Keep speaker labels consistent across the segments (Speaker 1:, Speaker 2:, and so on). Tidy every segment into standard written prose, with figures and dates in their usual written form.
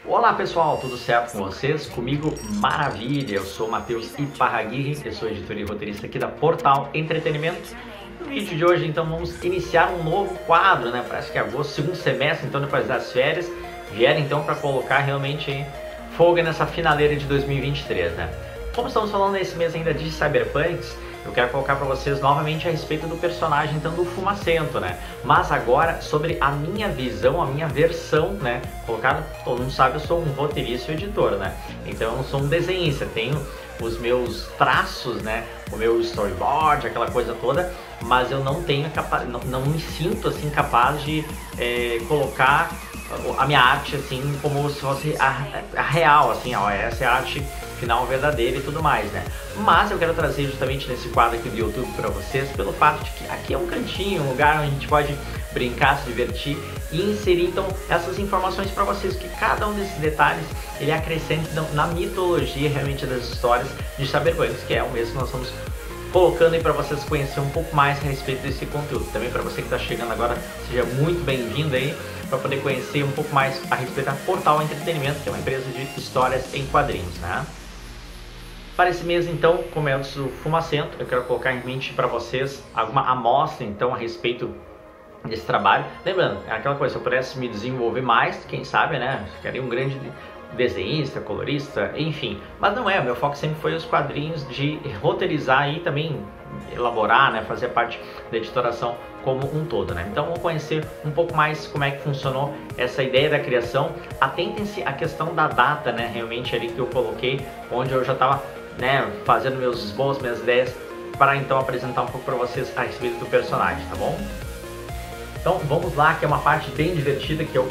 Speaker 1: Olá pessoal, tudo certo com vocês? Comigo, maravilha! Eu sou Matheus Iparraguirre, eu sou editor e roteirista aqui da Portal Entretenimento. No vídeo de hoje, então, vamos iniciar um novo quadro, né? Parece que é agosto, segundo semestre, então depois das férias, vieram então para colocar realmente fogo nessa finaleira de 2023, né? Como estamos falando nesse mês ainda de Cyberpunks, eu quero colocar para vocês novamente a respeito do personagem então do Fumacento, né? Mas agora sobre a minha visão, a minha versão, né? Colocado, todo mundo sabe, eu sou um roteirista e editor, né? Então eu não sou um desenhista, tenho os meus traços, né? O meu storyboard, aquela coisa toda, mas eu não tenho não me sinto assim capaz de colocar a minha arte assim como se fosse a real, assim, ó, essa é a arte final verdadeira e tudo mais, né? Mas eu quero trazer justamente nesse quadro aqui do YouTube para vocês, pelo fato de que aqui é um cantinho, um lugar onde a gente pode brincar, se divertir e inserir então essas informações para vocês, que cada um desses detalhes ele acrescenta então, na mitologia realmente das histórias de Cyberpunks, que é o mesmo que nós estamos colocando aí para vocês conhecer um pouco mais a respeito desse conteúdo. Também para você que está chegando agora, seja muito bem-vindo aí para poder conhecer um pouco mais a respeito da Portal Entretenimento, que é uma empresa de histórias em quadrinhos, né? Para esse mês, então, como é o Fumacento, eu quero colocar em mente para vocês alguma amostra, então, a respeito desse trabalho. Lembrando, é aquela coisa, se eu pudesse me desenvolver mais, quem sabe, né? Ficaria um grande desenhista, colorista, enfim. Mas não é, o meu foco sempre foi os quadrinhos, de roteirizar e também elaborar, né? Fazer parte da editoração como um todo, né? Então, vamos conhecer um pouco mais como é que funcionou essa ideia da criação. Atentem-se à questão da data, né? Realmente ali que eu coloquei, onde eu já estava, né, fazendo meus esboços, minhas ideias, para então apresentar um pouco para vocês a respeito do personagem, tá bom? Então vamos lá, que é uma parte bem divertida, que eu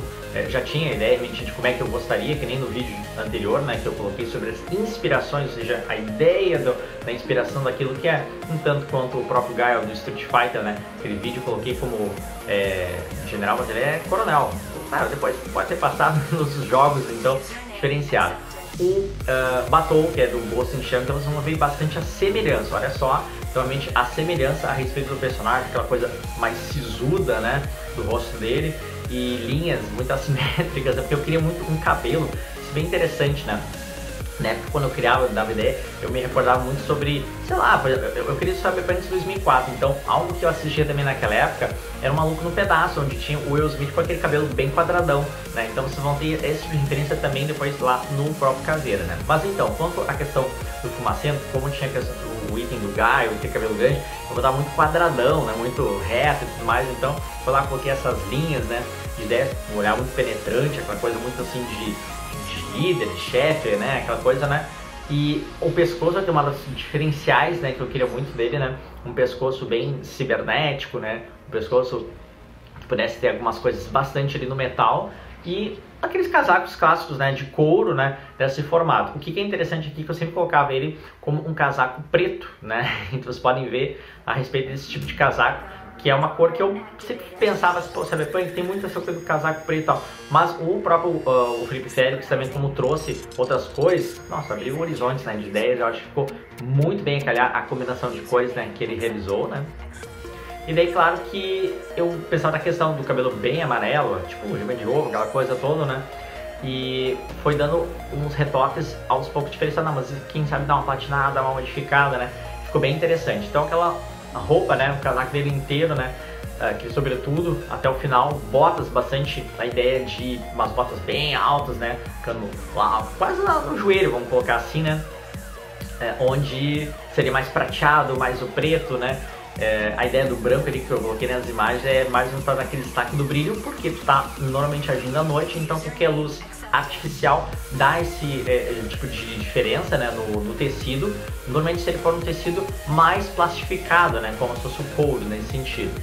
Speaker 1: já tinha a ideia de como é que eu gostaria, que nem no vídeo anterior, né, que eu coloquei sobre as inspirações, ou seja, a ideia da inspiração daquilo que é um tanto quanto o próprio Guile do Street Fighter, né, aquele vídeo eu coloquei como general, mas ele é coronel, claro, depois pode ser passado nos jogos, então, diferenciado. O Batou, que é do Ghost in Shell, então vocês vão ver bastante a semelhança, olha só, realmente a semelhança a respeito do personagem, aquela coisa mais sisuda, né, do rosto dele, e linhas muito assimétricas, porque eu queria muito um cabelo, isso é bem interessante, né? Na época, quando eu criava, eu dava ideia, eu me recordava muito sobre, sei lá, eu queria saber para 2004, então algo que eu assistia também naquela época era um Maluco no Pedaço, onde tinha o Will Smith com aquele cabelo bem quadradão, né? Então vocês vão ter esse tipo de referência também depois lá no próprio Caveira, né? Mas então, quanto à questão do Fumacento, como tinha o item do Guile, ter cabelo grande, eu botava muito quadradão, né? Muito reto e tudo mais, então foi lá, coloquei essas linhas, né? De ideia, um olhar muito penetrante, aquela coisa muito assim de líder, de chefe, né, aquela coisa, né, e o pescoço é uma das diferenciais, né, que eu queria muito dele, né, um pescoço bem cibernético, né, um pescoço que pudesse ter algumas coisas bastante ali no metal e aqueles casacos clássicos, né, de couro, né, desse formato. O que é interessante aqui é que eu sempre colocava ele como um casaco preto, né, então vocês podem ver a respeito desse tipo de casaco, que é uma cor que eu sempre pensava, pô, Cyberpunk tem muito essa coisa do casaco preto e tal, mas o próprio o Felipe Félix também, como trouxe outras cores, nossa, abriu horizontes, né, de ideias, eu acho que ficou muito bem a calhar a combinação de cores, né, que ele realizou, né. E daí, claro que eu pensava na questão do cabelo bem amarelo, tipo gema de ovo, aquela coisa toda, né, e foi dando uns retoques aos poucos diferenciados, mas quem sabe dar uma platinada, dar uma modificada, né, ficou bem interessante. Então aquela a roupa, né, o casaco dele inteiro, né, aquele sobretudo até o final, botas bastante, a ideia de umas botas bem altas, né, ficando quase no joelho, vamos colocar assim, né, onde seria mais prateado, mais o preto, né, a ideia do branco ali que eu coloquei nas imagens é mais para dar aquele destaque do brilho, porque tu tá normalmente agindo à noite, então qualquer luz artificial dá esse tipo de diferença, né, no tecido. Normalmente se ele for um tecido mais plastificado, né, como se fosse o couro nesse sentido.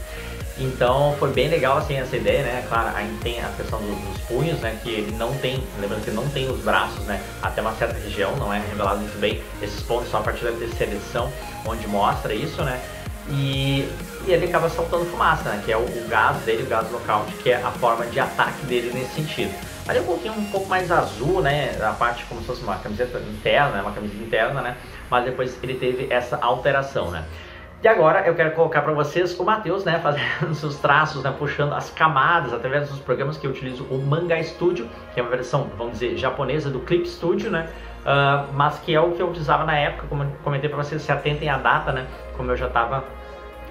Speaker 1: Então foi bem legal assim essa ideia, né, claro, aí tem a questão dos punhos, né, que ele não tem, lembrando que ele não tem os braços, né, até uma certa região, não é revelado muito bem esses pontos, só a partir da terceira edição, onde mostra isso, né, e ele acaba soltando fumaça, né, que é o gás dele, o gás lockout, que é a forma de ataque dele nesse sentido. Ali eu coloquei um pouco mais azul, né, a parte como se fosse uma camiseta interna, uma camiseta interna, né, mas depois ele teve essa alteração, né. E agora eu quero colocar para vocês o Matheus, né, fazendo os traços, né, puxando as camadas através dos programas que eu utilizo, o Manga Studio, que é uma versão, vamos dizer, japonesa do Clip Studio, né, mas que é o que eu utilizava na época. Como eu comentei para vocês, se atentem à data, né, como eu já estava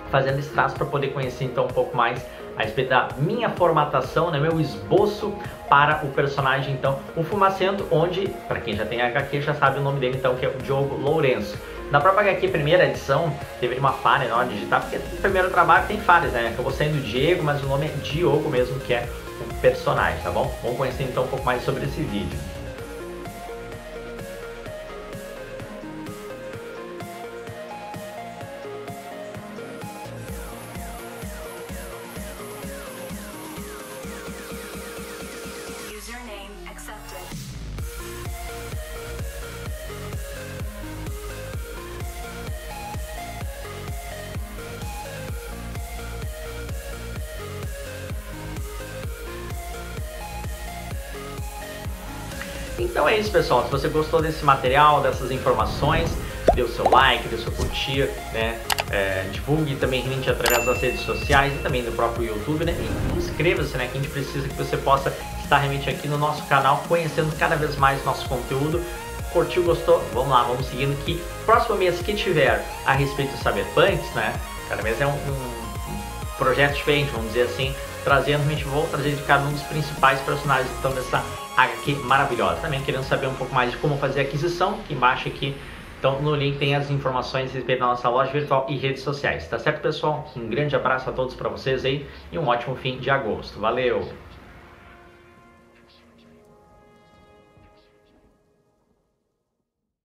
Speaker 1: fazendo esse traço para poder conhecer então um pouco mais a respeito da minha formatação, né, meu esboço para o personagem, então, o Fumacento, onde, para quem já tem HQ, já sabe o nome dele, então, que é o Diogo Lourenço. Na própria HQ, primeira edição, teve uma falha na hora de digitar, porque no primeiro trabalho tem falhas, né, acabou sendo Diego, mas o nome é Diogo mesmo, que é o personagem, tá bom? Vamos conhecer então um pouco mais sobre esse vídeo. Então é isso, pessoal. Se você gostou desse material, dessas informações, dê o seu like, dê o seu curtir, né? Divulgue também a gente através das redes sociais e também do próprio YouTube, né? E inscreva-se, né? Que a gente precisa que você possa estar realmente aqui no nosso canal, conhecendo cada vez mais nosso conteúdo. Curtiu, gostou? Vamos lá, vamos seguindo aqui. Próximo mês que tiver a respeito do Cyberpunks, né? Cada mês é um projeto diferente, vamos dizer assim, trazendo, a gente vou trazer de cada um dos principais personagens então dessa HQ maravilhosa. Também querendo saber um pouco mais de como fazer a aquisição, aqui embaixo aqui, então no link tem as informações a respeito da nossa loja virtual e redes sociais. Tá certo, pessoal? Um grande abraço a todos para vocês aí e um ótimo fim de agosto. Valeu!